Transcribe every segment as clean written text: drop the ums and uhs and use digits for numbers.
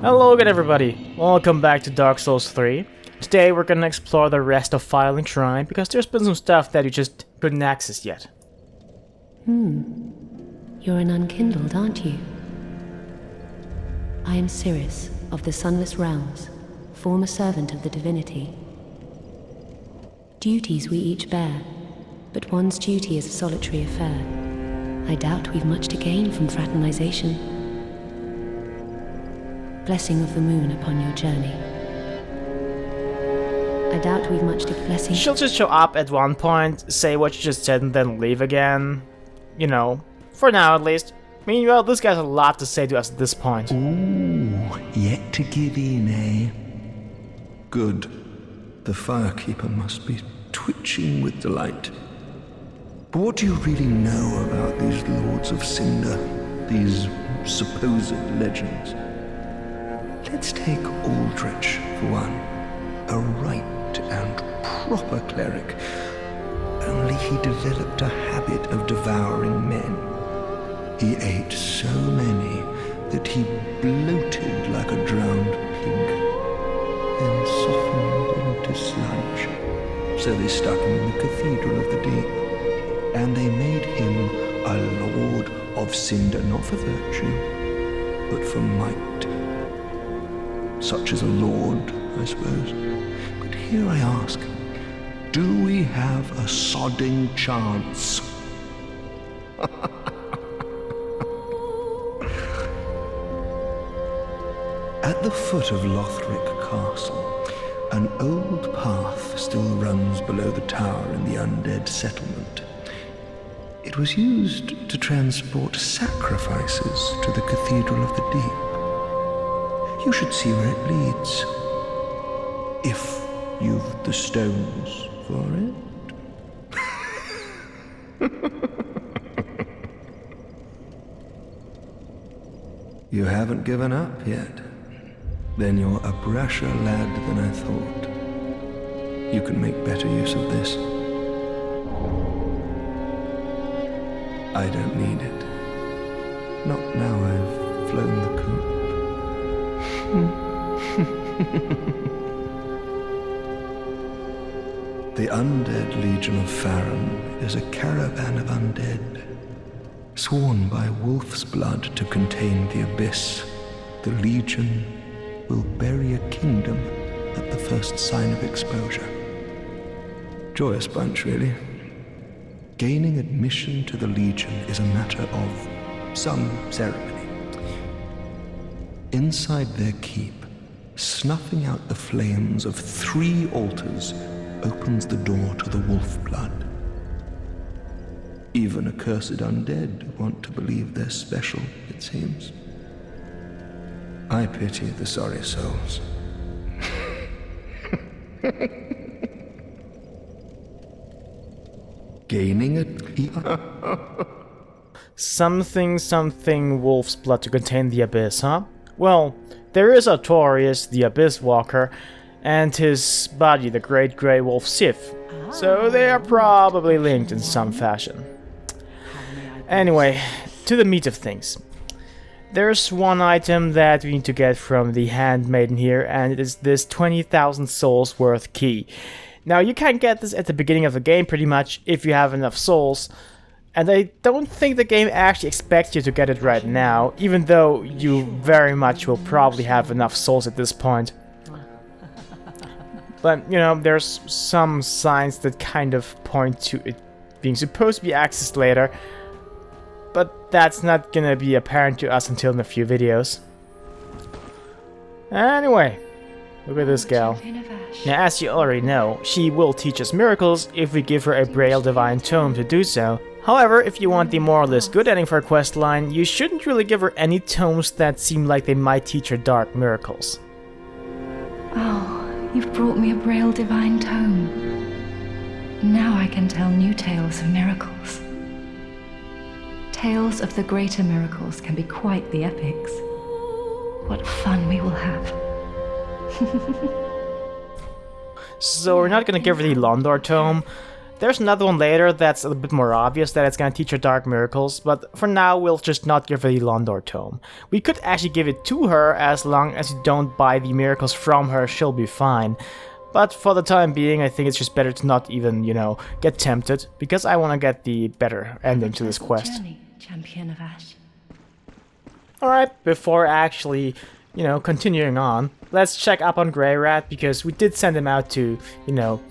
Hello again everybody, welcome back to Dark Souls 3. Today we're gonna explore the rest of Filing Shrine because there's been some stuff that you just couldn't access yet. You're an unkindled, aren't you? I am Cirrus, of the Sunless Realms, former servant of the divinity. Duties we each bear, but one's duty is a solitary affair. I doubt we've much to gain from fraternization. Blessing of the moon upon your journey. I doubt we've much to blessing. She'll just show up at one point, say what she just said, and then leave again. You know, for now at least. Meanwhile, this guy has a lot to say to us at this point. Ooh, yet to give in, eh? Good. The Firekeeper must be twitching with delight. But what do you really know about these Lords of Cinder, these supposed legends? Let's take Aldrich for one. A right and proper cleric. Only he developed a habit of devouring men. He ate so many that he bloated like a drowned pig, then softened into sludge. So they stuck him in the Cathedral of the Deep, and they made him a Lord of Cinder, not for virtue, but for might. Such as a lord, I suppose. But here I ask, do we have a sodding chance? At the foot of Lothric Castle, an old path still runs below the tower in the undead settlement. It was used to transport sacrifices to the Cathedral of the Deep. You should see where it leads, if you've the stones for it. You haven't given up yet? Then you're a brasher lad than I thought. You can make better use of this. I don't need it. Not now I've flown the coop. The Undead Legion of Farron is a caravan of undead, sworn by wolf's blood to contain the abyss. The Legion will bury a kingdom at the first sign of exposure. Joyous bunch, really. Gaining admission to the Legion is a matter of some ceremony. Inside their keep, snuffing out the flames of 3 altars opens the door to the wolf blood. Even accursed undead want to believe they're special, it seems. I pity the sorry souls. Gaining it. Something wolf's blood to contain the abyss, huh? Well, there is Artorias, the Abyss Walker, and his buddy, the Great Grey Wolf Sif, so they are probably linked in some fashion. Anyway, to the meat of things. There's one item that we need to get from the handmaiden here, and it is this 20,000 souls worth key. Now, you can get this at the beginning of the game pretty much if you have enough souls, and I don't think the game actually expects you to get it right now, even though you very much will probably have enough souls at this point. But, you know, there's some signs that kind of point to it being supposed to be accessed later, but that's not gonna be apparent to us until in a few videos. Anyway, look at this gal. Now, as you already know, she will teach us miracles if we give her a Braille Divine Tome to do so. However, if you want the more or less good ending for her questline, you shouldn't really give her any tomes that seem like they might teach her dark miracles. Oh, you've brought me a Braille Divine Tome. Now I can tell new tales of miracles. Tales of the greater miracles can be quite the epics. What fun we will have. So we're not gonna give her the Londor Tome, There's another one later that's a bit more obvious that it's gonna teach her dark miracles, but for now we'll just not give her the Londor tome. We could actually give it to her as long as you don't buy the miracles from her, she'll be fine. But for the time being, I think it's just better to not even, you know, get tempted, because I want to get the better ending to this quest. Journey, Champion of Ash. Alright, before actually, you know, continuing on, let's check up on Grey Rat, because we did send him out to, you know,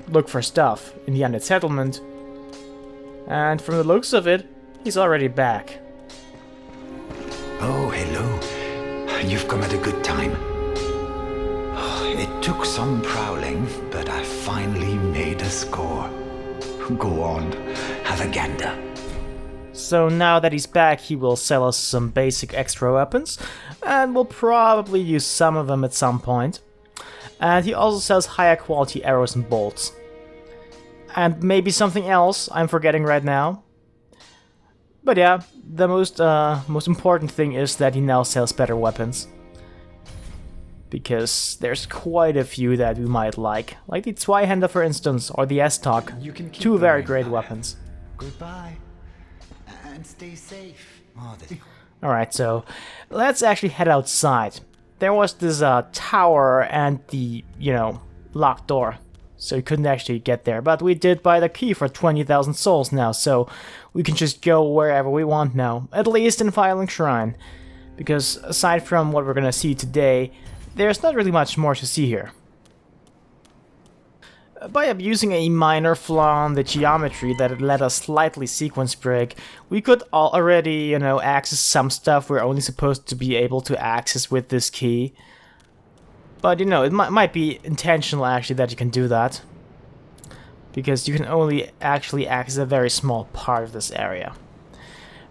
look for stuff in the Undead Settlement. And from the looks of it, he's already back. Oh, hello. You've come at a good time. It took some prowling, but I finally made a score. Go on, have a gander. So now that he's back, he will sell us some basic extra weapons, and we'll probably use some of them at some point. And he also sells higher quality arrows and bolts. And maybe something else I'm forgetting right now. But yeah, the most important thing is that he now sells better weapons. Because there's quite a few that we might like the Zweihander for instance, or the S-Talk, two very great weapons. Goodbye, and stay safe. Alright, so let's actually head outside. There was this tower and the, you know, locked door, so you couldn't actually get there, but we did buy the key for 20,000 souls now, so we can just go wherever we want now, at least in Firelink Shrine. Because aside from what we're gonna see today, there's not really much more to see here. By abusing a minor flaw in the geometry that let us slightly sequence break, we could already, you know, access some stuff we're only supposed to be able to access with this key. But, you know, it might be intentional actually that you can do that. Because you can only actually access a very small part of this area.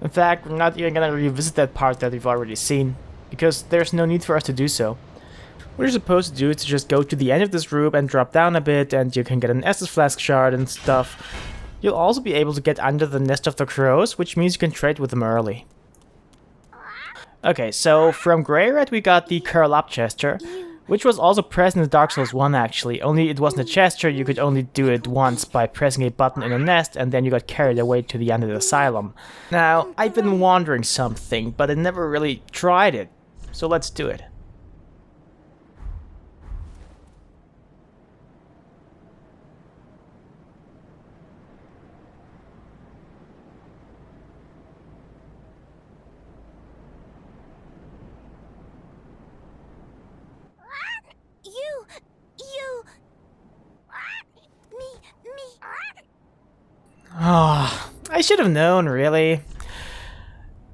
In fact, we're not even gonna revisit that part that we've already seen, because there's no need for us to do so. What you're supposed to do is to just go to the end of this room and drop down a bit, and you can get an Estus Flask shard and stuff. You'll also be able to get under the Nest of the Crows, which means you can trade with them early. Okay, so from Grey Rat we got the Curl Up gesture, which was also present in Dark Souls 1 actually, only it wasn't a gesture, you could only do it once by pressing a button in a nest, and then you got carried away to the Undead Asylum. Now, I've been wondering something, but I never really tried it, so let's do it. Ah, I should have known, really.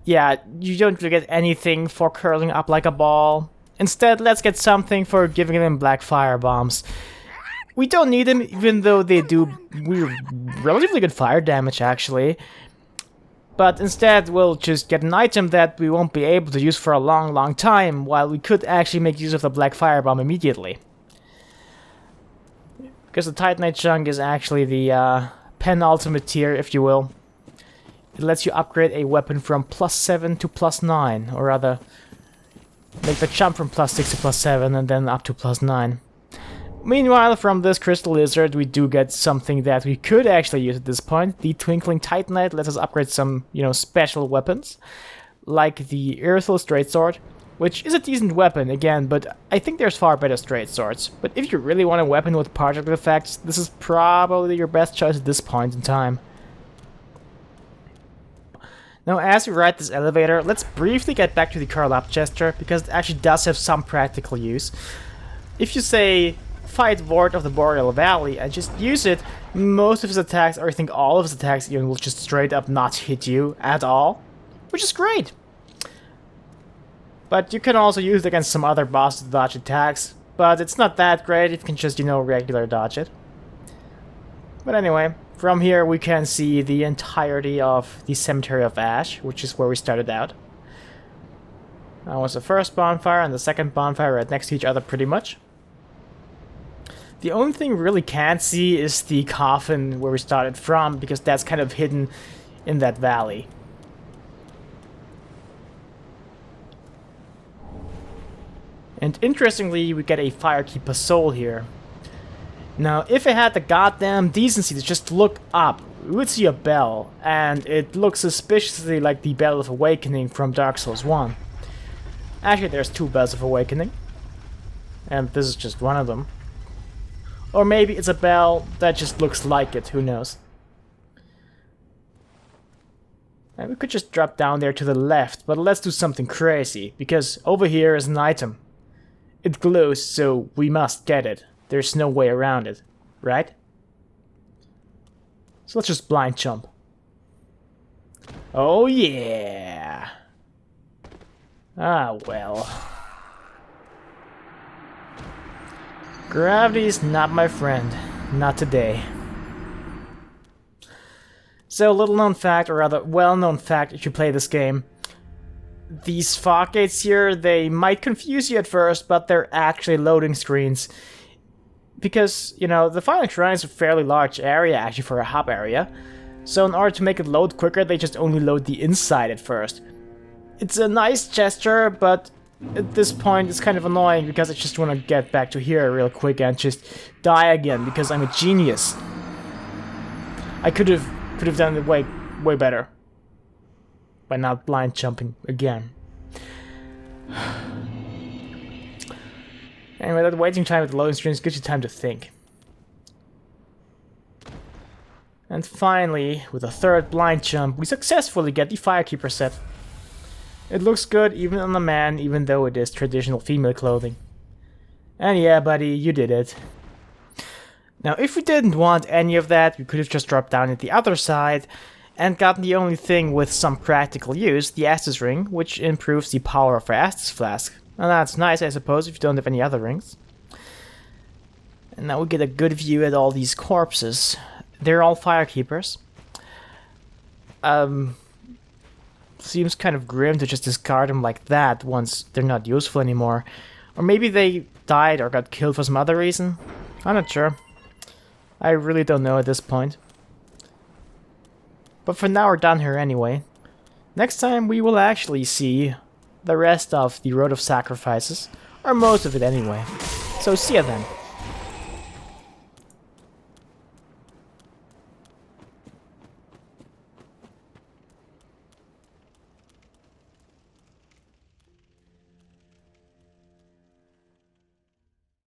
Yeah, you don't really get anything for curling up like a ball. Instead, let's get something for giving them black fire bombs. We don't need them, even though they do relatively good fire damage, actually. But instead, we'll just get an item that we won't be able to use for a long time, while we could actually make use of the black fire bomb immediately. Because the Titanite chunk is actually the penultimate tier, if you will. It lets you upgrade a weapon from +7 to +9, or rather, make the jump from +6 to +7 and then up to +9. Meanwhile, from this Crystal Lizard, we do get something that we could actually use at this point. The Twinkling Titanite lets us upgrade some, you know, special weapons, like the Earthful Straight Sword, which is a decent weapon, again, but I think there's far better straight swords. But if you really want a weapon with particle effects, this is probably your best choice at this point in time. Now, as we ride this elevator, let's briefly get back to the Curl Up gesture, because it actually does have some practical use. If you say, fight Ward of the Boreal Valley, and just use it, most of his attacks, or I think all of his attacks even, will just straight up not hit you at all, which is great. But you can also use it against some other bosses to dodge attacks, but it's not that great if you can just, you know, regular dodge it. But anyway, from here we can see the entirety of the Cemetery of Ash, which is where we started out. That was the first bonfire and the second bonfire right next to each other pretty much. The only thing we really can't see is the coffin where we started from, because that's kind of hidden in that valley. And interestingly, we get a Firekeeper soul here. Now, if it had the goddamn decency to just look up, we would see a bell, and it looks suspiciously like the Bell of Awakening from Dark Souls 1. Actually, there's 2 Bells of Awakening, and this is just one of them. Or maybe it's a bell that just looks like it, who knows. And we could just drop down there to the left, but let's do something crazy, because over here is an item. It glows, so we must get it. There's no way around it, right? So let's just blind jump. Oh yeah! Ah well. Gravity's not my friend. Not today. So, little known fact, or rather well known fact if you play this game. These fog gates here, they might confuse you at first, but they're actually loading screens. Because, you know, the Final Shrine is a fairly large area actually for a hub area. So in order to make it load quicker, they just only load the inside at first. It's a nice gesture, but at this point it's kind of annoying because I just want to get back to here real quick and just die again because I'm a genius. I could have done it way better by not blind jumping again. Anyway, that waiting time at the loading screens gives you time to think. And finally, with a third blind jump, we successfully get the Firekeeper set. It looks good even on a man, even though it is traditional female clothing. And yeah, buddy, you did it. Now, if we didn't want any of that, we could have just dropped down at the other side and gotten the only thing with some practical use, the Estus Ring, which improves the power of our Estus Flask. Now that's nice, I suppose, if you don't have any other rings. And now we get a good view at all these corpses. They're all Firekeepers. Seems kind of grim to just discard them like that once they're not useful anymore. Or maybe they died or got killed for some other reason. I'm not sure. I really don't know at this point. But for now we're done here anyway. Next time we will actually see the rest of the Road of Sacrifices. Or most of it anyway. So see ya then.